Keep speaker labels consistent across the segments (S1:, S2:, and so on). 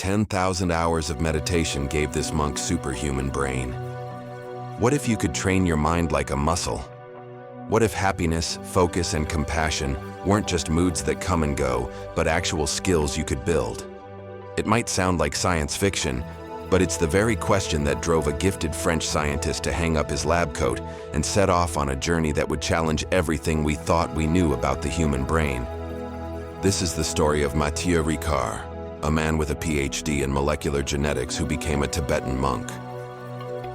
S1: 10,000 hours of meditation gave this monk superhuman brain. What if you could train your mind like a muscle? What if happiness, focus, and compassion weren't just moods that come and go, but actual skills you could build? It might sound like science fiction, but it's the very question that drove a gifted French scientist to hang up his lab coat and set off on a journey that would challenge everything we thought we knew about the human brain. This is the story of Mathieu Ricard, a man with a PhD in molecular genetics who became a Tibetan monk.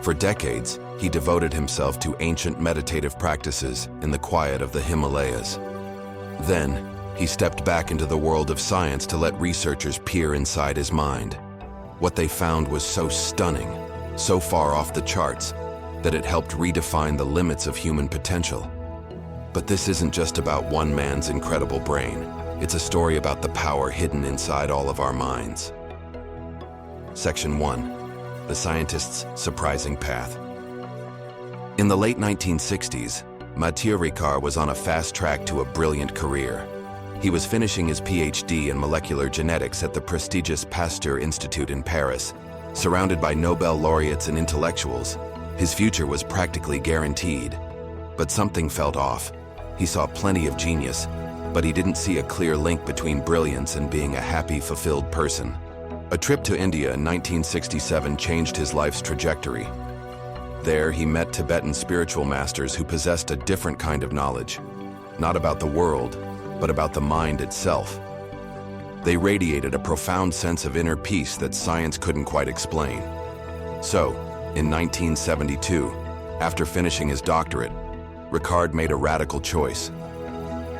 S1: For decades, he devoted himself to ancient meditative practices in the quiet of the Himalayas. Then, he stepped back into the world of science to let researchers peer inside his mind. What they found was so stunning, so far off the charts, that it helped redefine the limits of human potential. But this isn't just about one man's incredible brain. It's a story about the power hidden inside all of our minds. Section 1. The Scientist's Surprising Path. In the late 1960s, Mathieu Ricard was on a fast track to a brilliant career. He was finishing his PhD in molecular genetics at the prestigious Pasteur Institute in Paris. Surrounded by Nobel laureates and intellectuals, his future was practically guaranteed. But something felt off. He saw plenty of genius, but he didn't see a clear link between brilliance and being a happy, fulfilled person. A trip to India in 1967 changed his life's trajectory. There, he met Tibetan spiritual masters who possessed a different kind of knowledge, not about the world, but about the mind itself. They radiated a profound sense of inner peace that science couldn't quite explain. So, in 1972, after finishing his doctorate, Ricard made a radical choice.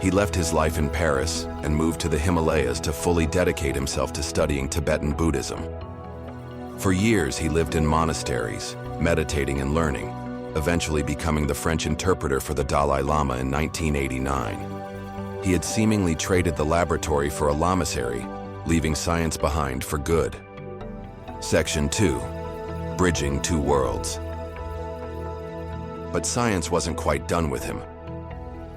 S1: He left his life in Paris and moved to the Himalayas to fully dedicate himself to studying Tibetan Buddhism. For years, he lived in monasteries, meditating and learning, eventually becoming the French interpreter for the Dalai Lama in 1989. He had seemingly traded the laboratory for a lamasery, leaving science behind for good. Section 2. Bridging Two Worlds. But science wasn't quite done with him.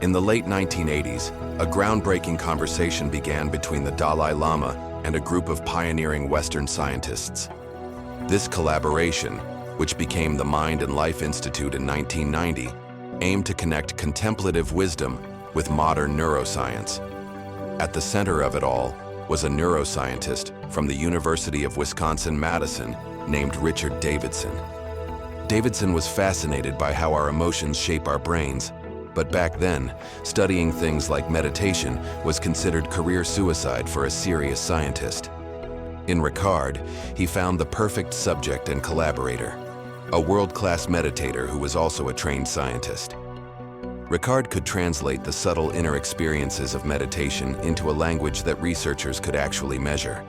S1: In the late 1980s, a groundbreaking conversation began between the Dalai Lama and a group of pioneering Western scientists. This collaboration, which became the Mind and Life Institute in 1990, aimed to connect contemplative wisdom with modern neuroscience. At the center of it all was a neuroscientist from the University of Wisconsin-Madison named Richard Davidson. Davidson was fascinated by how our emotions shape our brains, but back then, studying things like meditation was considered career suicide for a serious scientist. In Ricard, he found the perfect subject and collaborator, a world-class meditator who was also a trained scientist. Ricard could translate the subtle inner experiences of meditation into a language that researchers could actually measure.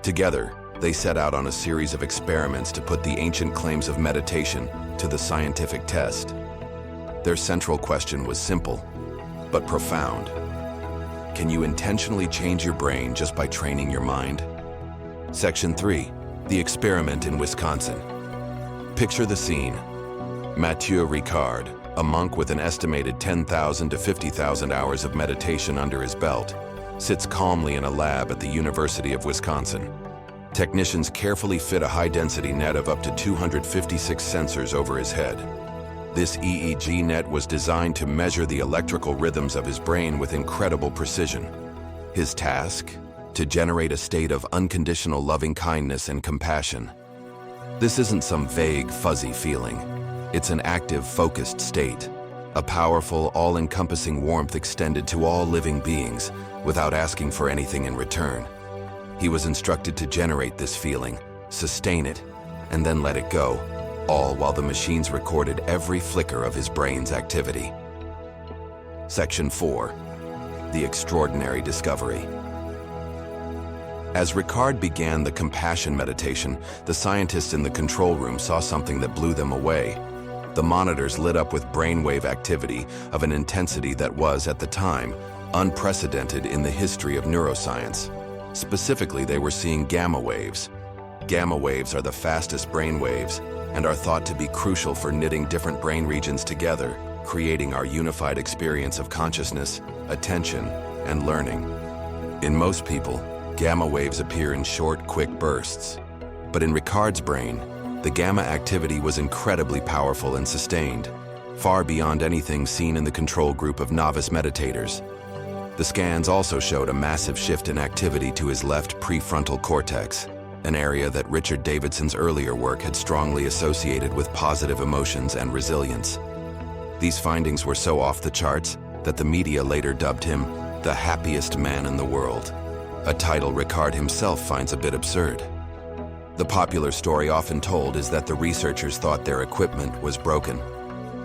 S1: Together, they set out on a series of experiments to put the ancient claims of meditation to the scientific test. Their central question was simple, but profound. Can you intentionally change your brain just by training your mind? Section 3. The Experiment in Wisconsin. Picture the scene. Mathieu Ricard, a monk with an estimated 10,000 to 50,000 hours of meditation under his belt, sits calmly in a lab at the University of Wisconsin. Technicians carefully fit a high-density net of up to 256 sensors over his head. This EEG net was designed to measure the electrical rhythms of his brain with incredible precision. His task? To generate a state of unconditional loving kindness and compassion. This isn't some vague, fuzzy feeling. It's an active, focused state, a powerful, all-encompassing warmth extended to all living beings without asking for anything in return. He was instructed to generate this feeling, sustain it, and then let it go, all while the machines recorded every flicker of his brain's activity. Section 4. The Extraordinary Discovery. As Ricard began the compassion meditation, the scientists in the control room saw something that blew them away. The monitors lit up with brainwave activity of an intensity that was, at the time, unprecedented in the history of neuroscience. Specifically, they were seeing gamma waves. Gamma waves are the fastest brain waves and are thought to be crucial for knitting different brain regions together, creating our unified experience of consciousness, attention, and learning. In most people, gamma waves appear in short, quick bursts. But in Ricard's brain, the gamma activity was incredibly powerful and sustained, far beyond anything seen in the control group of novice meditators. The scans also showed a massive shift in activity to his left prefrontal cortex, an area that Richard Davidson's earlier work had strongly associated with positive emotions and resilience. These findings were so off the charts that the media later dubbed him the happiest man in the world, a title Ricard himself finds a bit absurd. The popular story often told is that the researchers thought their equipment was broken.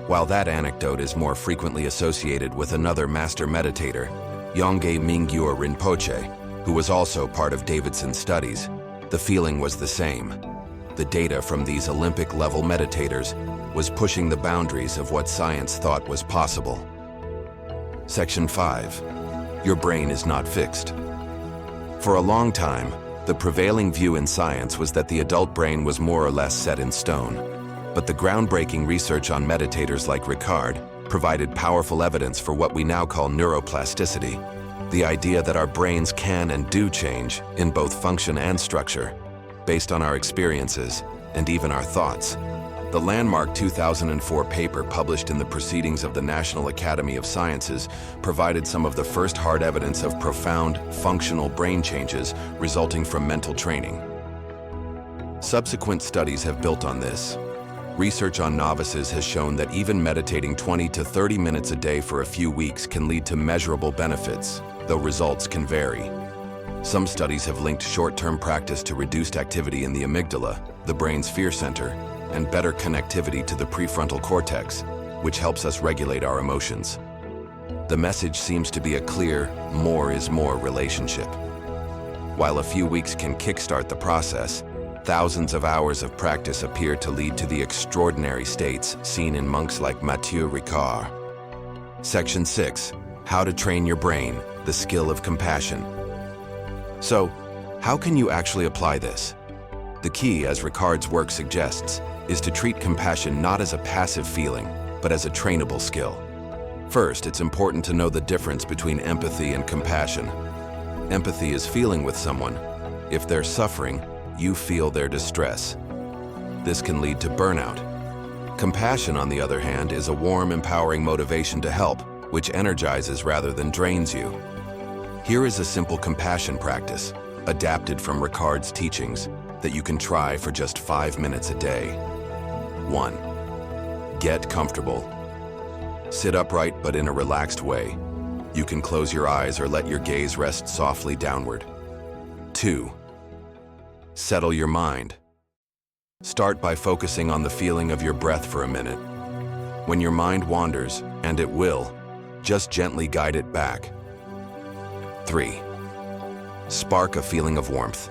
S1: While that anecdote is more frequently associated with another master meditator, Yongey Mingyur Rinpoche, who was also part of Davidson's studies, the feeling was the same. The data from these Olympic-level meditators was pushing the boundaries of what science thought was possible. Section 5. Your brain is not fixed. For a long time, the prevailing view in science was that the adult brain was more or less set in stone. But the groundbreaking research on meditators like Ricard provided powerful evidence for what we now call neuroplasticity, the idea that our brains can and do change in both function and structure, based on our experiences and even our thoughts. The landmark 2004 paper published in the Proceedings of the National Academy of Sciences provided some of the first hard evidence of profound, functional brain changes resulting from mental training. Subsequent studies have built on this. Research on novices has shown that even meditating 20 to 30 minutes a day for a few weeks can lead to measurable benefits, though results can vary. Some studies have linked short-term practice to reduced activity in the amygdala, the brain's fear center, and better connectivity to the prefrontal cortex, which helps us regulate our emotions. The message seems to be a clear, more is more relationship. While a few weeks can kickstart the process, thousands of hours of practice appear to lead to the extraordinary states seen in monks like Mathieu Ricard. Section 6. How to train your brain, the skill of compassion. So, how can you actually apply this? The key, as Ricard's work suggests, is to treat compassion not as a passive feeling, but as a trainable skill. First, it's important to know the difference between empathy and compassion. Empathy is feeling with someone. If they're suffering, you feel their distress. This can lead to burnout. Compassion, on the other hand, is a warm, empowering motivation to help, which energizes rather than drains you. Here is a simple compassion practice, adapted from Ricard's teachings, that you can try for just 5 minutes a day. 1. Get comfortable. Sit upright but in a relaxed way. You can close your eyes or let your gaze rest softly downward. 2. Settle your mind. Start by focusing on the feeling of your breath for a minute. When your mind wanders, and it will, just gently guide it back. 3. Spark a feeling of warmth.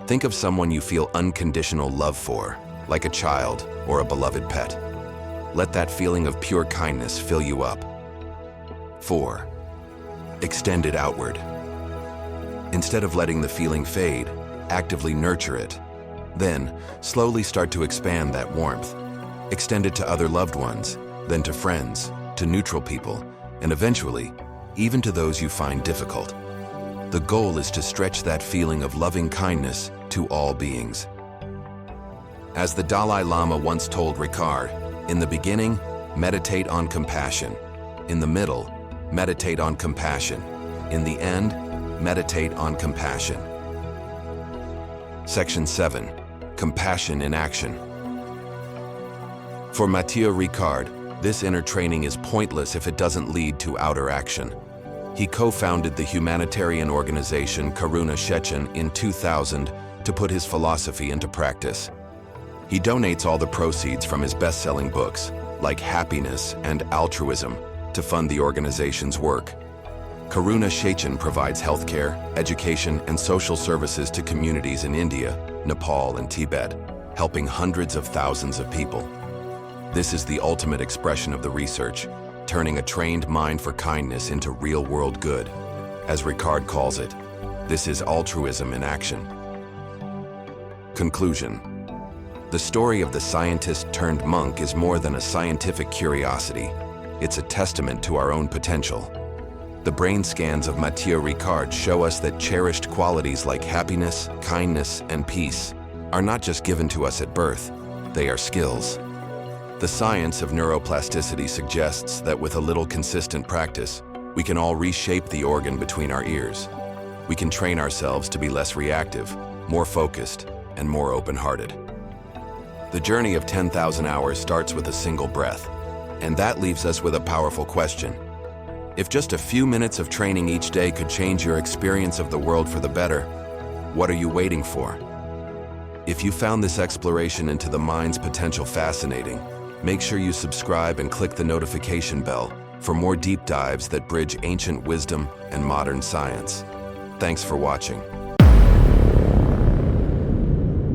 S1: Think of someone you feel unconditional love for, like a child or a beloved pet. Let that feeling of pure kindness fill you up. 4. Extend it outward. Instead of letting the feeling fade, actively nurture it. Then, slowly start to expand that warmth. Extend it to other loved ones, then to friends, to neutral people, and eventually, even to those you find difficult. The goal is to stretch that feeling of loving kindness to all beings. As the Dalai Lama once told Ricard, in the beginning, meditate on compassion. In the middle, meditate on compassion. In the end, meditate on compassion. Section 7. Compassion in action. For Mathieu Ricard, this inner training is pointless if it doesn't lead to outer action. He co-founded the humanitarian organization Karuna Shechen in 2000 to put his philosophy into practice. He donates all the proceeds from his best-selling books, like Happiness and Altruism, to fund the organization's work. Karuna Shechen provides healthcare, education, and social services to communities in India, Nepal, and Tibet, helping hundreds of thousands of people. This is the ultimate expression of the research, turning a trained mind for kindness into real-world good. As Ricard calls it, this is altruism in action. Conclusion. The story of the scientist-turned-monk is more than a scientific curiosity. It's a testament to our own potential. The brain scans of Mathieu Ricard show us that cherished qualities like happiness, kindness, and peace are not just given to us at birth, they are skills. The science of neuroplasticity suggests that with a little consistent practice, we can all reshape the organ between our ears. We can train ourselves to be less reactive, more focused, and more open-hearted. The journey of 10,000 hours starts with a single breath, and that leaves us with a powerful question. If just a few minutes of training each day could change your experience of the world for the better, what are you waiting for? If you found this exploration into the mind's potential fascinating, make sure you subscribe and click the notification bell for more deep dives that bridge ancient wisdom and modern science. Thanks for watching.